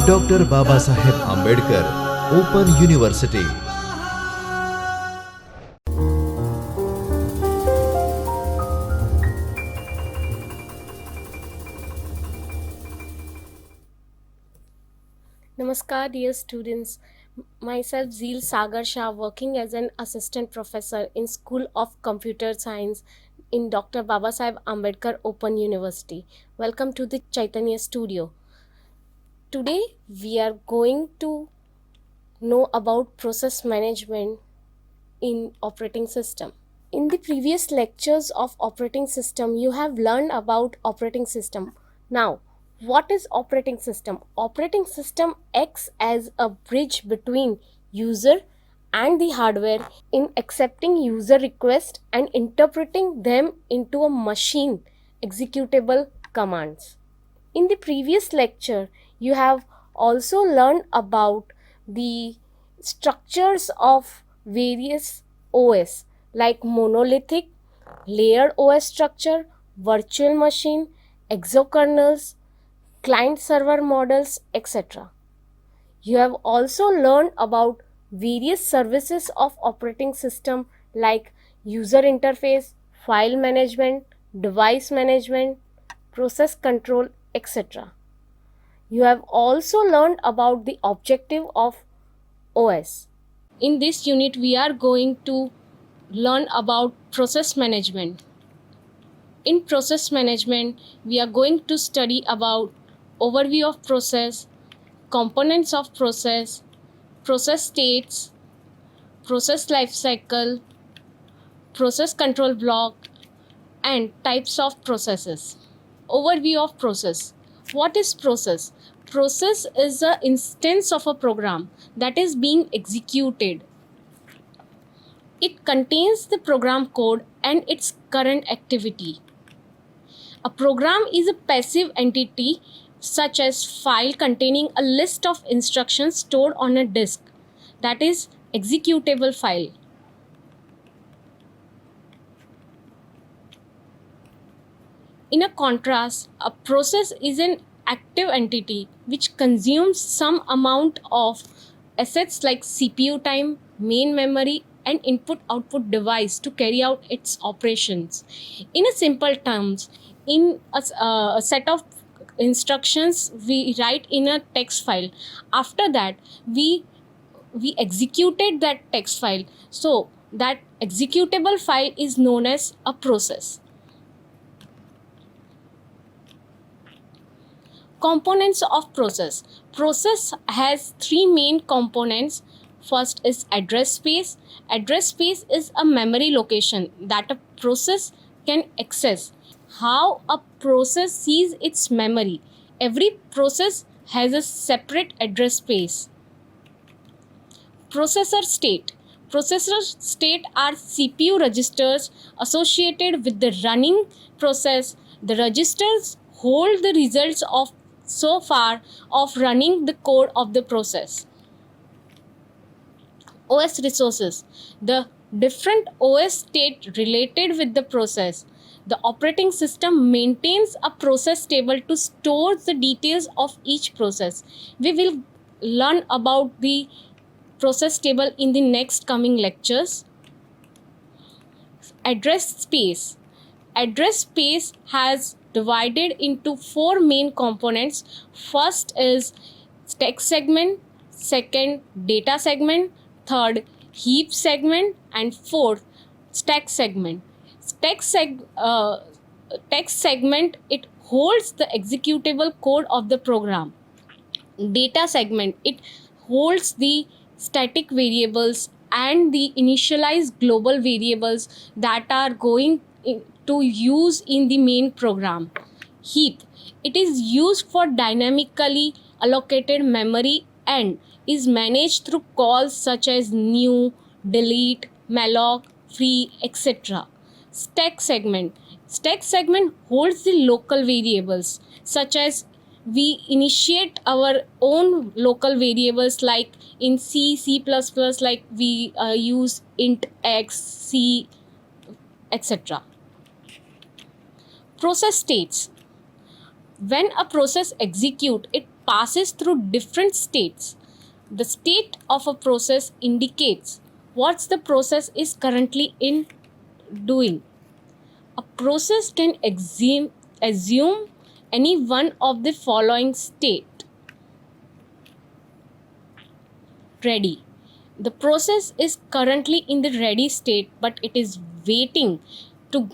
Doctor Babasaheb Ambedkar open university. Namaskar, dear students. Myself, Zeel Sagar Shah, working as an assistant professor in School of Computer Science in Dr. Babasaheb Ambedkar Open University. Welcome to the Chaitanya Studio. Today, we are going to know about process management in operating system. In the previous lectures of operating system, you have learned about operating system. Now, what is operating system? Operating system acts as a bridge between user and the hardware in accepting user requests and interpreting them into a machine executable commands. In the previous lecture, you have also learned about the structures of various OS like monolithic, layered OS structure, virtual machine, exokernels, client server models, etc. You have also learned about various services of operating system like user interface, file management, device management, process control, etc. You have also learned about the objective of OS. In this unit, we are going to learn about process management. In process management, we are going to study about overview of process, components of process states, process life cycle, process control block, and types of processes. Overview of process. What is process? Process is an instance of a program that is being executed. It contains the program code and its current activity. A program is a passive entity such as file containing a list of instructions stored on a disk, that is executable file. In a contrast, a process is an active entity which consumes some amount of assets like CPU time, main memory, and input-output device to carry out its operations. In a simple terms, in a set of instructions we write in a text file. After that, we executed that text file. So that executable file is known as a process. Components of process. Process has three main components. First is address space. Address space is a memory location that a process can access. How a process sees its memory. Every process has a separate address space. Processor state. Processor state are CPU registers associated with the running process. The registers hold the results of so far of running the code of the process. OS resources. The different OS state related with the process. The operating system maintains a process table to store the details of each process. We will learn about the process table in the next coming lectures. Address space. Address space has divided into four main components. First is text segment, second data segment, third heap segment, and fourth stack segment. Text segment, it holds the executable code of the program. Data segment, it holds the static variables and the initialized global variables that are going to use in the main program. Heap, it is used for dynamically allocated memory and is managed through calls such as new, delete, malloc, free, etc. Stack segment. Stack segment holds the local variables such as we initiate our own local variables like in C++, like we use int x, c, etc. Process states. When a process executes, it passes through different states. The state of a process indicates what the process is currently in doing. A process can assume any one of the following state. Ready. The process is currently in the ready state, but it is waiting to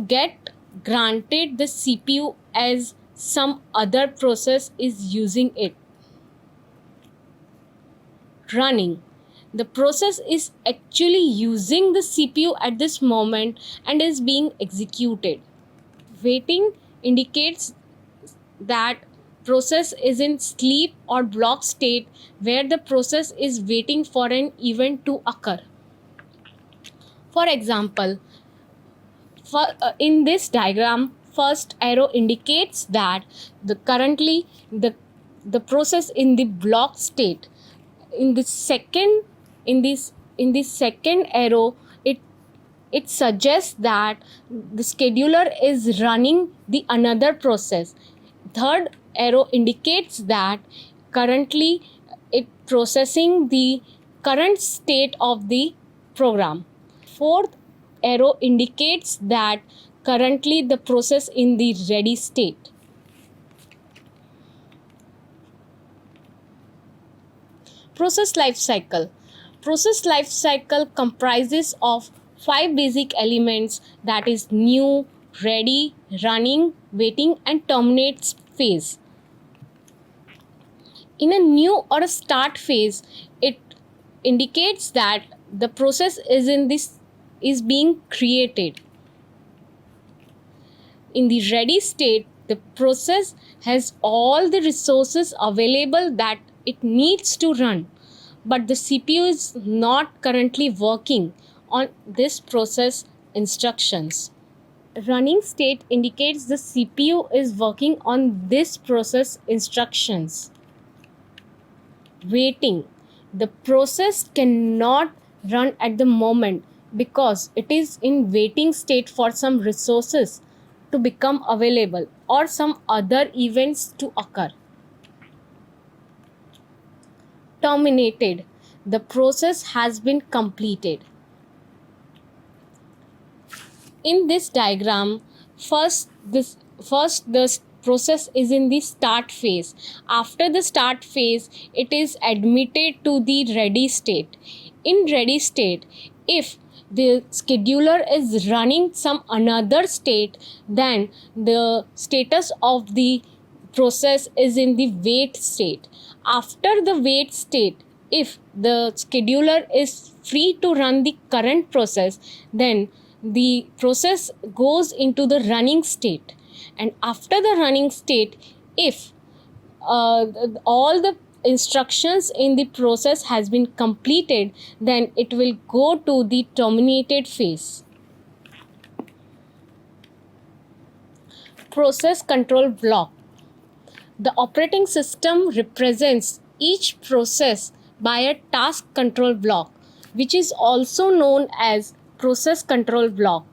get granted the CPU as some other process is using it. Running. The process is actually using the CPU at this moment and is being executed. Waiting indicates that process is in sleep or block state where the process is waiting for an event to occur. For example, in this diagram, first arrow indicates that currently the process in the block state. In the second arrow, it suggests that the scheduler is running the another process. Third arrow indicates that currently it processing the current state of the program. Fourth arrow indicates that currently the process in the ready state. Process life cycle. Process life cycle comprises of 5 basic elements, that is new, ready, running, waiting and terminates phase. In a new or a start phase, it indicates that the process is being created. In the ready state, the process has all the resources available that it needs to run, but the CPU is not currently working on this process instructions. Running state indicates the CPU is working on this process instructions. Waiting. The process cannot run at the moment because it is in waiting state for some resources to become available or some other events to occur. Terminated. The process has been completed. In this diagram, first the process is in the start phase. After the start phase, it is admitted to the ready state. In ready state, if the scheduler is running some another state, then the status of the process is in the wait state. After the wait state, if the scheduler is free to run the current process, then the process goes into the running state. And after the running state, if all the instructions in the process has been completed, then it will go to the terminated phase. Process control block. The operating system represents each process by a task control block, which is also known as process control block.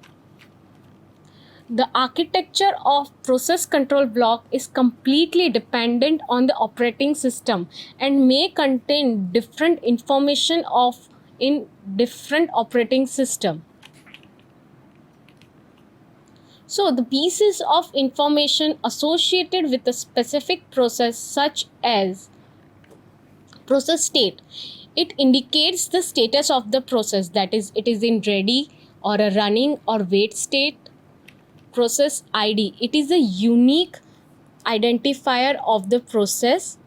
The architecture of process control block is completely dependent on the operating system and may contain different information in different operating system. So the pieces of information associated with a specific process, such as process state, it indicates the status of the process, that is, it is in ready or a running or wait state. Process ID, it is a unique identifier of the process.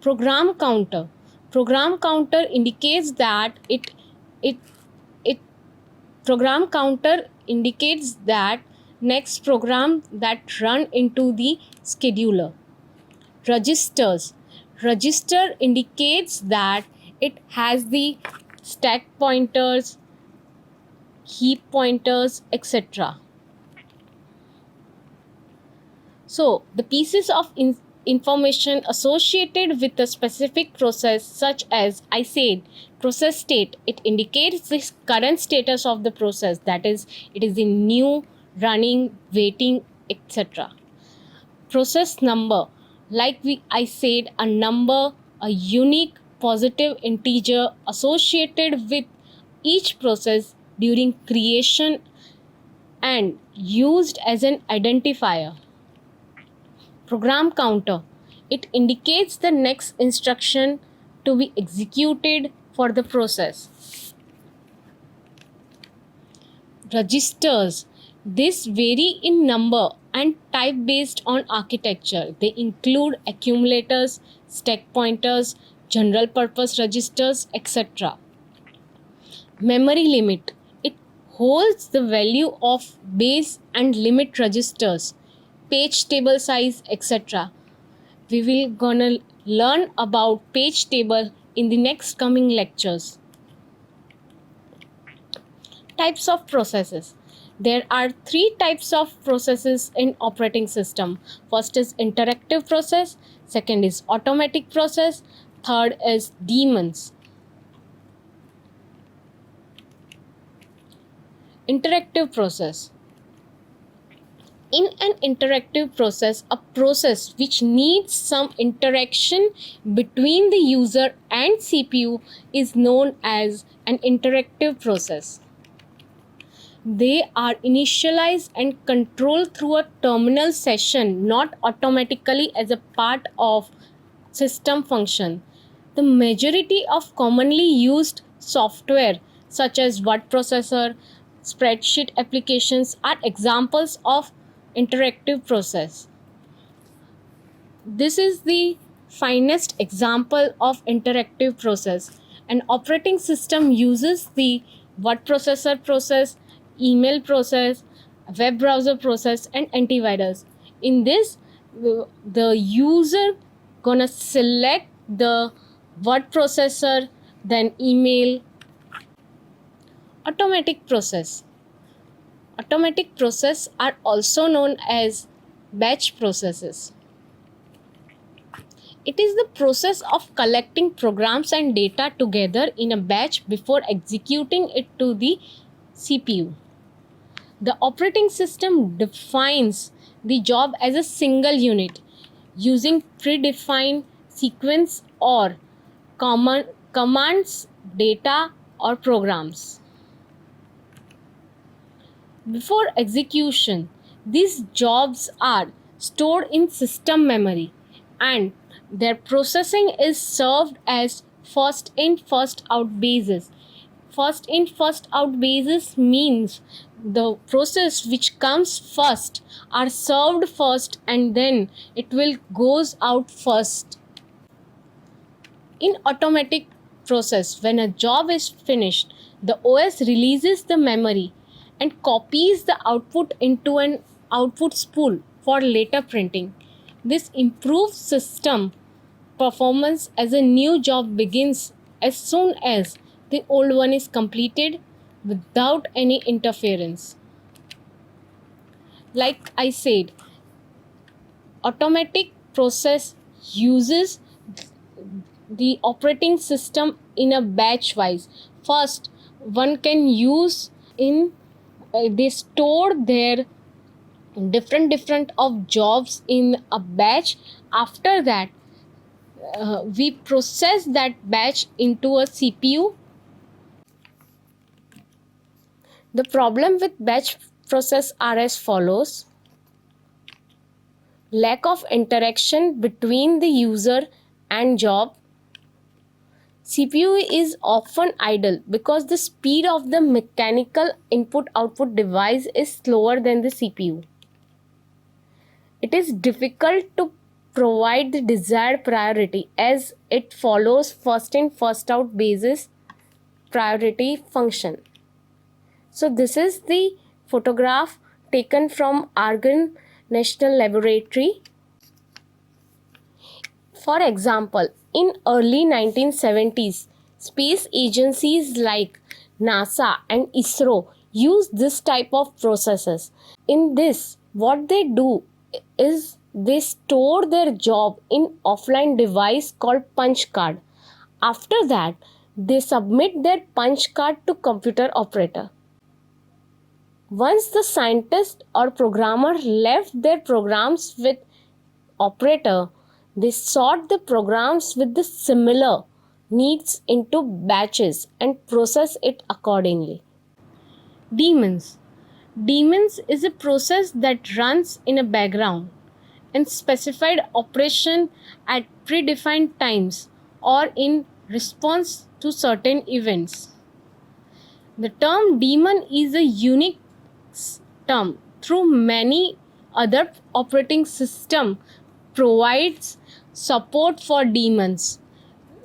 Program counter indicates that program counter indicates that next program that run into the scheduler. Register indicates that it has the stack pointers, heap pointers, etc. So the pieces of information associated with a specific process, such as I said, process state, it indicates the current status of the process, that is, it is in new, running, waiting, etc. Process number I said, a number, a unique positive integer associated with each process during creation and used as an identifier. Program counter. It indicates the next instruction to be executed for the process. Registers. This vary in number and type based on architecture. They include accumulators, stack pointers, general purpose registers, etc. Memory limit. It holds the value of base and limit registers, page table size, etc. We will gonna learn about page table in the next coming lectures. Types of processes. There are three types of processes in operating system. First is interactive process, second is automatic process, third is daemons. Interactive process. In an interactive process, a process which needs some interaction between the user and CPU is known as an interactive process. They are initialized and controlled through a terminal session, not automatically as a part of system function. The majority of commonly used software such as word processor, spreadsheet applications are examples of interactive process. This is the finest example of interactive process. An operating system uses the word processor process, email process, web browser process, and antivirus. In this, the user gonna select the word processor, then email. Automatic process. Automatic process are also known as batch processes. It is the process of collecting programs and data together in a batch before executing it to the CPU. The operating system defines the job as a single unit using predefined sequence or commands, data, or programs. Before execution, these jobs are stored in system memory and their processing is served as first in first out basis. First in first out basis means the process which comes first are served first and then it will goes out first. In automatic process, when a job is finished, the OS releases the memory and copies the output into an output spool for later printing. This improves system performance as a new job begins as soon as the old one is completed without any interference. Like I said, automatic process uses the operating system in a batch wise. First, one can use in they store their different of jobs in a batch. After that, we process that batch into a CPU. The problem with batch process are as follows: lack of interaction between the user and job. CPU is often idle because the speed of the mechanical input-output device is slower than the CPU. It is difficult to provide the desired priority as it follows first in first out basis priority function. So this is the photograph taken from Argonne National Laboratory. For example, in early 1970s, space agencies like NASA and ISRO use this type of processes. In this, what they do is they store their job in offline device called punch card. After that, they submit their punch card to computer operator. Once the scientist or programmer left their programs with operator, They sort the programs with the similar needs into batches and process it accordingly. Daemons. Daemons is a process that runs in a background and specified operation at predefined times or in response to certain events. The term daemon is a unique term through many other operating system provides support for daemons,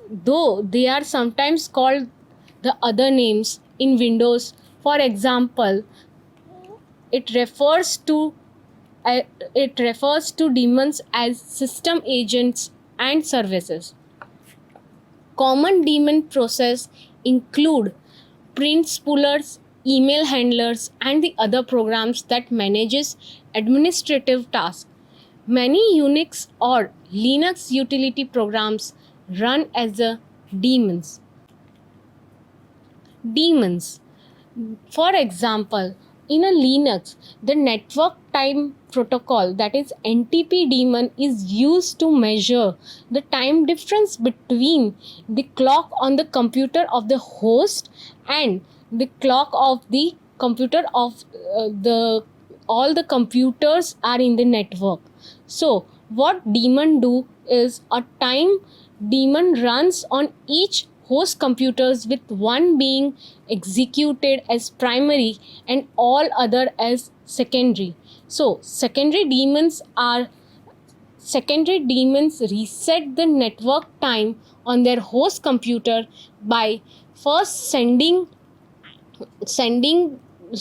though they are sometimes called the other names in Windows. For example, it refers to daemons as system agents and services. Common daemon process include print spoolers, email handlers, and the other programs that manages administrative tasks. Many Unix or Linux utility programs run as a daemons. Daemons. For example, in a Linux, the network time protocol, that is NTP daemon, is used to measure the time difference between the clock on the computer of the host and the clock of the computer of the all the computers are in the network. So what daemon do is a time daemon runs on each host computers, with one being executed as primary and all other as secondary. So secondary daemons reset the network time on their host computer by first sending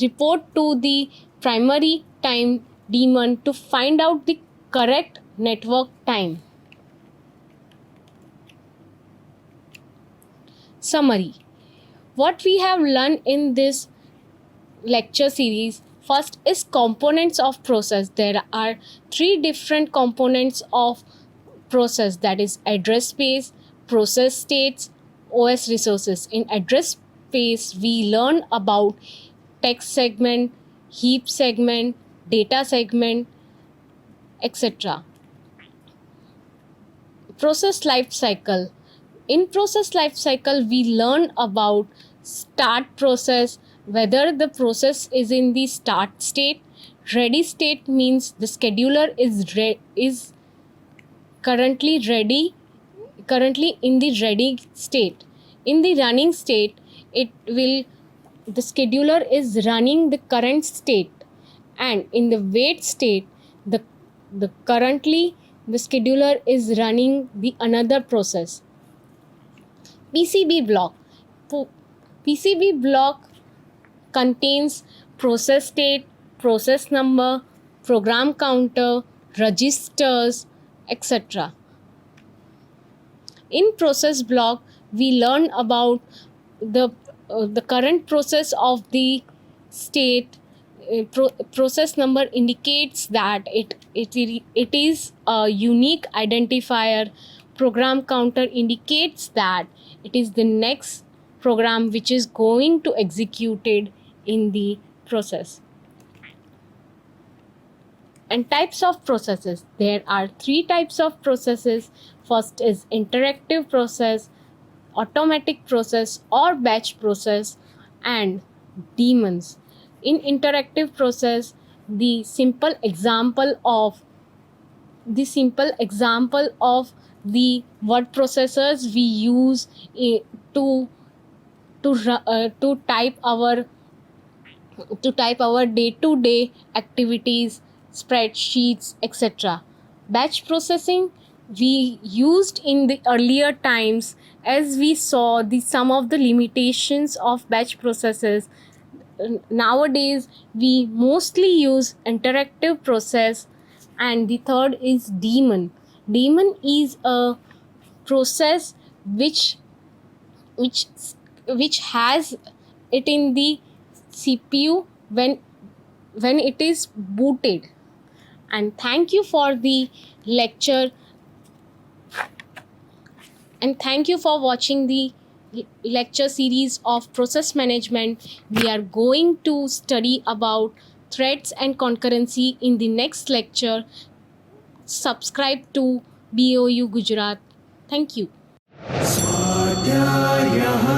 report to the primary time daemon to find out the correct network time. Summary. What we have learned in this lecture series, first is components of process. There are three different components of process, that is address space, process states, OS resources. In address space, we learn about text segment, heap segment, data segment, etc. Process life cycle. In process life cycle, we learn about start process, whether the process is in the start state. Ready state means the scheduler is currently in the ready state. In the running state, the scheduler is running the current state, and in the wait state, the currently the scheduler is running the another process. PCB block. PCB block contains process state, process number, program counter, registers, etc. In process block, we learn about the current process of the state. Process number indicates that it is a unique identifier. Program counter indicates that it is the next program which is going to executed in the process. And types of processes. There are three types of processes. First is interactive process, automatic process or batch process, and daemons. In interactive process, the simple example of the word processors we use to type our day-to-day activities, spreadsheets, etc. Batch processing we used in the earlier times, as we saw some of the limitations of batch processes. Nowadays we mostly use interactive process. And the third is daemon. Daemon is a process which has it in the CPU when it is booted. And thank you for the lecture, and thank you for watching the lecture series of process management. We are going to study about threads and concurrency in the next lecture. Subscribe to BOU Gujarat. Thank you. स्वाध्यायः